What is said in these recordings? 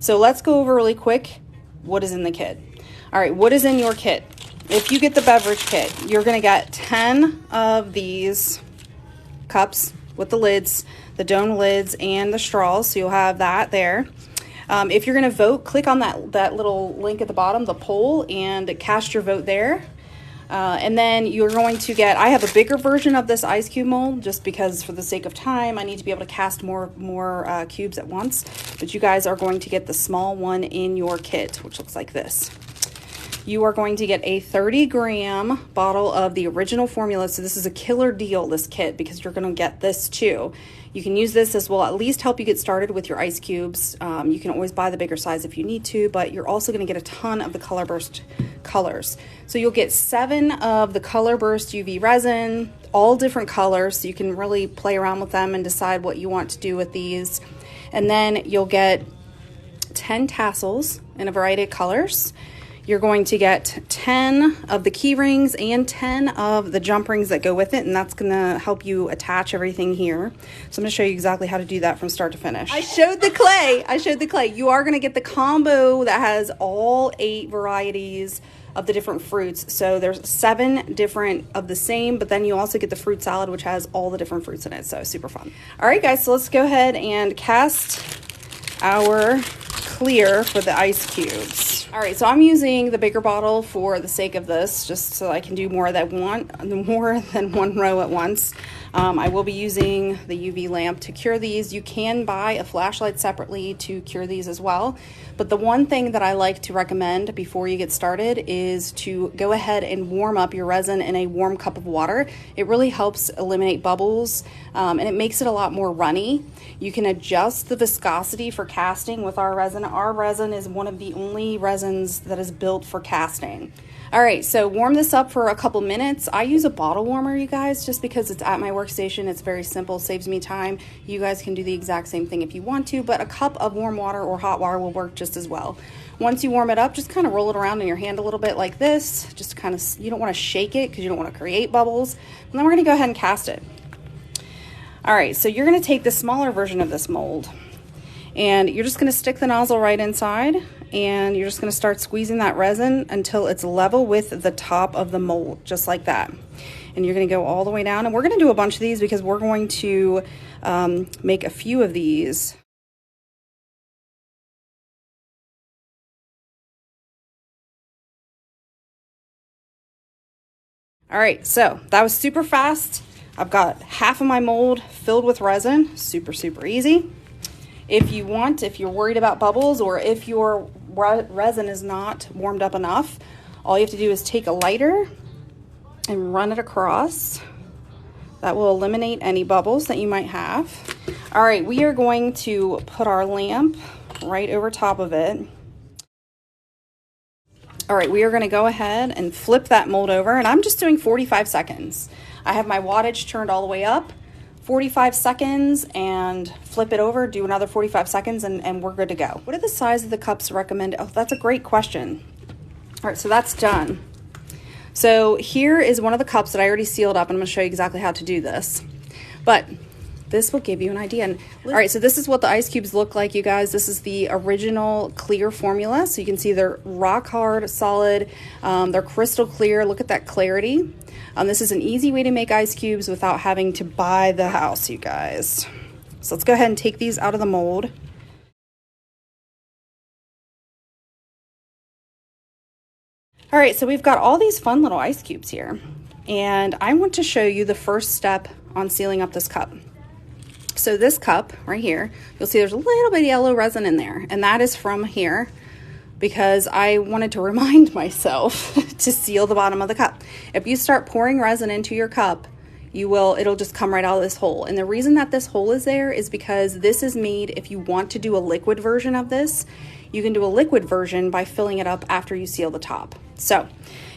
So let's go over really quick what is in the kit. All right, what is in your kit? If you get the beverage kit, you're gonna get 10 of these cups with the lids, the dome lids and the straws, so you'll have that there. If you're gonna vote, click on that little link at the bottom, the poll, and cast your vote there. And then you're going to get, I have a bigger version of this ice cube mold just because for the sake of time, I need to be able to cast more cubes at once. But you guys are going to get the small one in your kit, which looks like this. You are going to get a 30-gram bottle of the original formula. So this is a killer deal, this kit, because you're going to get this too. You can use this as well, at least help you get started with your ice cubes. You can always buy the bigger size if you need to, but you're also going to get a ton of the Color Burst colors. So you'll get 7 of the Color Burst UV resin, all different colors, so you can really play around with them and decide what you want to do with these. And then you'll get 10 tassels in a variety of colors. You're going to get 10 of the key rings and 10 of the jump rings that go with it, and that's gonna help you attach everything here. So I'm gonna show you exactly how to do that from start to finish. I showed the clay. You are gonna get the combo that has all 8 varieties of the different fruits. So there's 7 different of the same, but then you also get the fruit salad, which has all the different fruits in it. So super fun. All right, guys, so let's go ahead and cast our clear for the ice cubes. All right, so I'm using the bigger bottle for the sake of this, just so I can do more than one row at once. I will be using the UV lamp to cure these. You can buy a flashlight separately to cure these as well. But the one thing that I like to recommend before you get started is to go ahead and warm up your resin in a warm cup of water. It really helps eliminate bubbles, and it makes it a lot more runny. You can adjust the viscosity for casting with our resin. Our resin is one of the only resins that is built for casting. All right, so warm this up for a couple minutes. I use a bottle warmer, you guys, just because it's at my workstation. It's very simple, saves me time. You guys can do the exact same thing if you want to, but a cup of warm water or hot water will work just as well. Once you warm it up, just kind of roll it around in your hand a little bit like this. Just kind of, you don't want to shake it because you don't want to create bubbles. And then we're going to go ahead and cast it. All right, so you're going to take the smaller version of this mold, and you're just going to stick the nozzle right inside, and you're just going to start squeezing that resin until it's level with the top of the mold, just like that. And you're going to go all the way down, and we're going to do a bunch of these because we're going to make a few of these. All right, so that was super fast. I've got half of my mold filled with resin, super, super easy. If you want, if you're worried about bubbles or if your resin is not warmed up enough, all you have to do is take a lighter and run it across. That will eliminate any bubbles that you might have. All right, we are going to put our lamp right over top of it. All right, we are going to go ahead and flip that mold over, and I'm just doing 45 seconds. I have my wattage turned all the way up, 45 seconds, and flip it over, do another 45 seconds, and we're good to go. What are the size of the cups recommended? Oh, that's a great question. All right, so that's done. So here is one of the cups that I already sealed up, and I'm going to show you exactly how to do this. But this will give you an idea. And all right, so this is what the ice cubes look like, you guys. This is the original clear formula. So you can see they're rock hard, solid. They're crystal clear. Look at that clarity. This is an easy way to make ice cubes without having to buy the house, you guys. So let's go ahead and take these out of the mold. All right, so we've got all these fun little ice cubes here. And I want to show you the first step on sealing up this cup. So this cup right here, you'll see there's a little bit of yellow resin in there, and that is from here because I wanted to remind myself to seal the bottom of the cup. If you start pouring resin into your cup, it'll just come right out of this hole. And the reason that this hole is there is because this is made, if you want to do a liquid version of this, you can do a liquid version by filling it up after you seal the top. So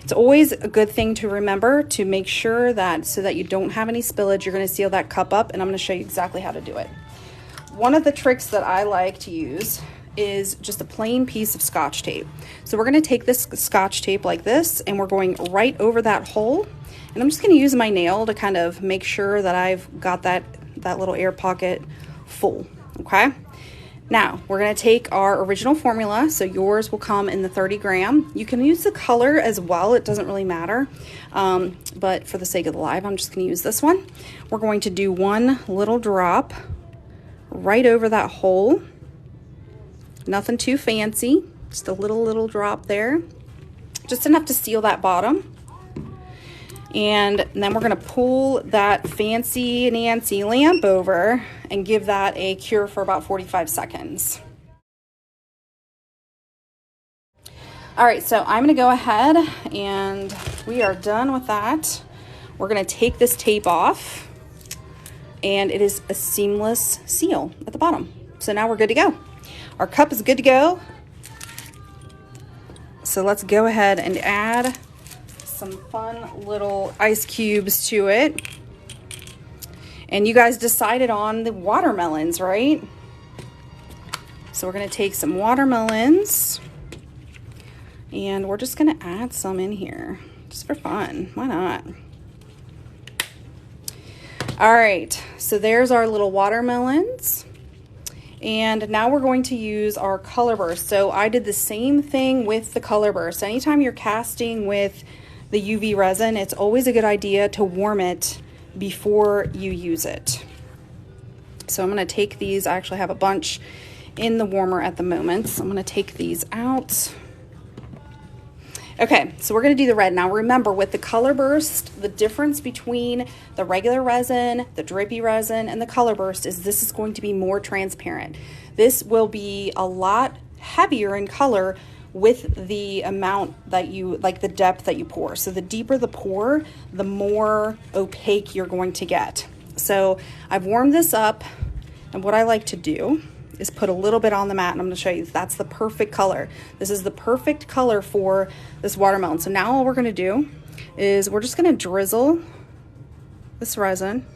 it's always a good thing to remember to make sure that so that you don't have any spillage, you're going to seal that cup up, and I'm going to show you exactly how to do it. One of the tricks that I like to use is just a plain piece of Scotch tape. So we're going to take this Scotch tape like this, and we're going right over that hole, and I'm just going to use my nail to kind of make sure that I've got that little air pocket full. Okay, Now, we're gonna take our original formula, so yours will come in the 30 gram. You can use the color as well, it doesn't really matter. But for the sake of the live, I'm just gonna use this one. We're going to do one little drop right over that hole. Nothing too fancy, just a little drop there. Just enough to seal that bottom. And then we're gonna pull that fancy Nancy lamp over and give that a cure for about 45 seconds. All right, so I'm gonna go ahead and we are done with that. We're gonna take this tape off and it is a seamless seal at the bottom. So now we're good to go. Our cup is good to go. So let's go ahead and add some fun little ice cubes to it. And you guys decided on the watermelons, right? So we're gonna take some watermelons and we're just gonna add some in here just for fun. Why not? All right, so there's our little watermelons. And now we're going to use our color burst. So I did the same thing with the color burst. Anytime you're casting with the UV resin, it's always a good idea to warm it before you use it. So I'm gonna take these, I actually have a bunch in the warmer at the moment, so I'm gonna take these out. Okay, so we're gonna do the red. Now remember, with the color burst, the difference between the regular resin, the drippy resin, and the color burst is this is going to be more transparent. This will be a lot heavier in color with the amount that you, like the depth that you pour. So the deeper the pour, the more opaque you're going to get. So I've warmed this up, and what I like to do is put a little bit on the mat, and I'm gonna show you, that's the perfect color. This is the perfect color for this watermelon. So now all we're gonna do is we're just gonna drizzle this resin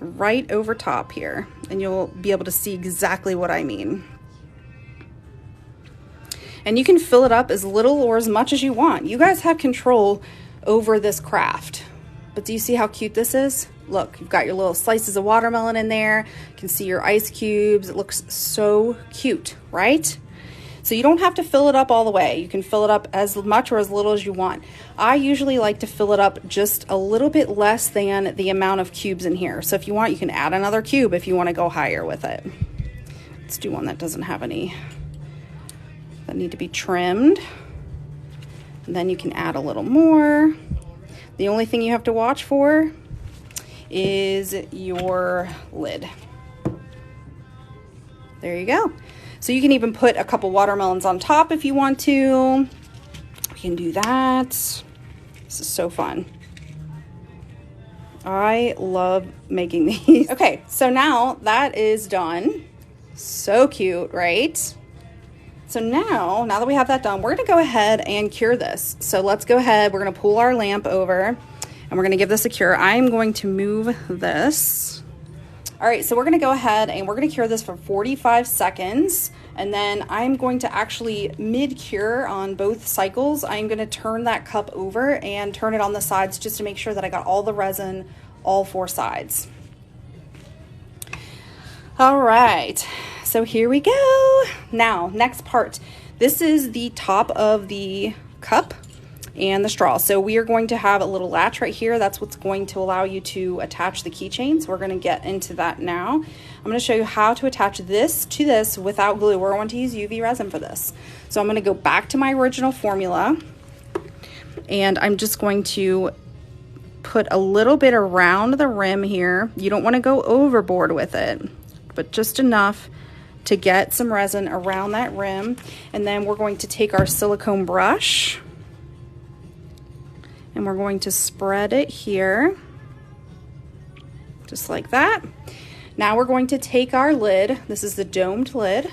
right over top here, and you'll be able to see exactly what I mean. And you can fill it up as little or as much as you want. You guys have control over this craft. But do you see how cute this is? Look, you've got your little slices of watermelon in there. You can see your ice cubes. It looks so cute, right? So you don't have to fill it up all the way. You can fill it up as much or as little as you want. I usually like to fill it up just a little bit less than the amount of cubes in here. So if you want, you can add another cube if you want to go higher with it. Let's do one that doesn't have any that need to be trimmed. And then you can add a little more. The only thing you have to watch for is your lid. There you go. So you can even put a couple watermelons on top if you want to. We can do that. This is so fun. I love making these. Okay, so now that is done. So cute, right? So now that we have that done, we're gonna go ahead and cure this. So let's go ahead, we're gonna pull our lamp over and we're gonna give this a cure. I'm going to move this. All right, so we're gonna go ahead and we're gonna cure this for 45 seconds. And then I'm going to actually mid-cure on both cycles, I'm gonna turn that cup over and turn it on the sides just to make sure that I got all the resin, all four sides. All right. So here we go. Now, next part. This is the top of the cup and the straw. So we are going to have a little latch right here. That's what's going to allow you to attach the keychain. So we're going to get into that now. I'm going to show you how to attach this to this without glue. We're going to use UV resin for this. So I'm going to go back to my original formula and I'm just going to put a little bit around the rim here. You don't want to go overboard with it, but just enough to get some resin around that rim. And then we're going to take our silicone brush and we're going to spread it here, just like that. Now we're going to take our lid, this is the domed lid,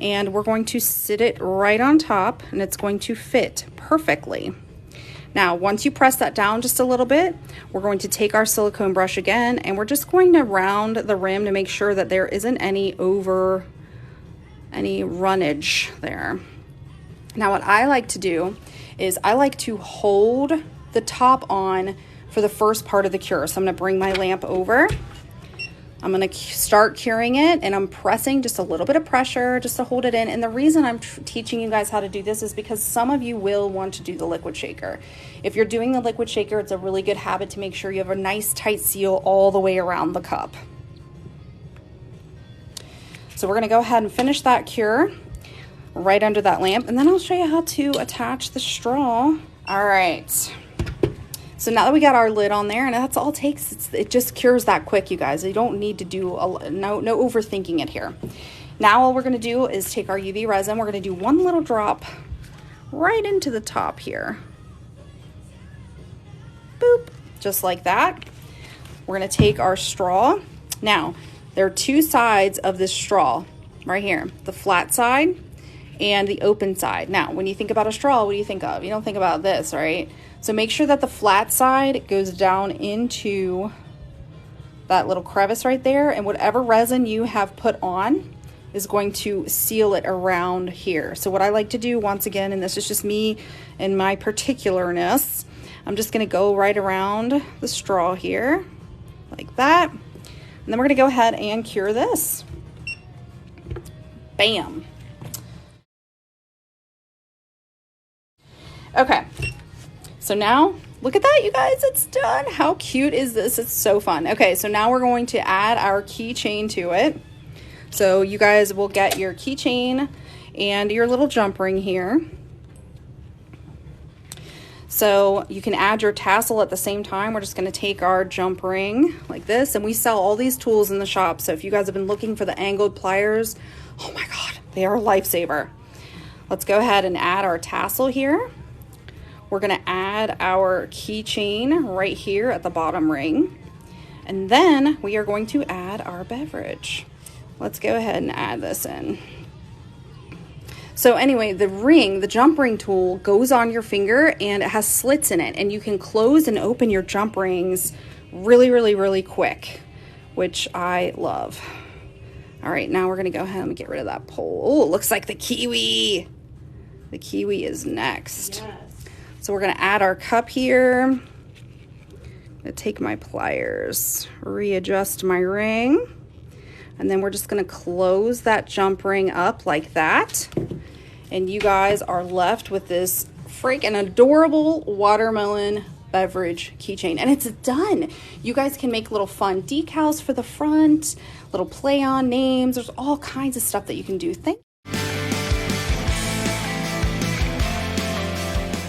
and we're going to sit it right on top and it's going to fit perfectly. Now, once you press that down just a little bit, we're going to take our silicone brush again and we're just going to round the rim to make sure that there isn't any runnage there. Now, what I like to do is I like to hold the top on for the first part of the cure. So I'm gonna bring my lamp over I'm going to start curing it, and I'm pressing just a little bit of pressure just to hold it in. And the reason I'm teaching you guys how to do this is because some of you will want to do the liquid shaker. If you're doing the liquid shaker, it's a really good habit to make sure you have a nice tight seal all the way around the cup. So we're going to go ahead and finish that cure right under that lamp, and then I'll show you how to attach the straw. All right. So now that we got our lid on there, and that's all it takes, it just cures that quick, you guys. You don't need to do no overthinking it here. Now all we're going to do is take our UV resin. We're going to do one little drop right into the top here. Boop, just like that. We're going to take our straw. Now, there are two sides of this straw right here, the flat side and the open side. Now, when you think about a straw, what do you think of? You don't think about this, right? So make sure that the flat side goes down into that little crevice right there, and whatever resin you have put on is going to seal it around here. So what I like to do, once again, and this is just me and my particularness, I'm just gonna go right around the straw here, like that. And then we're gonna go ahead and cure this. Bam. Okay. So now, look at that, you guys, it's done. How cute is this? It's so fun. Okay, so now we're going to add our keychain to it. So you guys will get your keychain and your little jump ring here. So you can add your tassel at the same time. We're just gonna take our jump ring like this, and we sell all these tools in the shop. So if you guys have been looking for the angled pliers, oh my God, they are a lifesaver. Let's go ahead and add our tassel here. We're gonna add our keychain right here at the bottom ring. And then we are going to add our beverage. Let's go ahead and add this in. So anyway, the ring, the jump ring tool goes on your finger, and it has slits in it, and you can close and open your jump rings really, really, really quick, which I love. All right, now we're gonna go ahead and get rid of that pole. Oh, it looks like the kiwi. The kiwi is next. Yes. So we're gonna add our cup here. I'm gonna take my pliers, readjust my ring, and then we're just gonna close that jump ring up like that. And you guys are left with this freaking adorable watermelon beverage keychain, and it's done. You guys can make little fun decals for the front, little play on names. There's all kinds of stuff that you can do.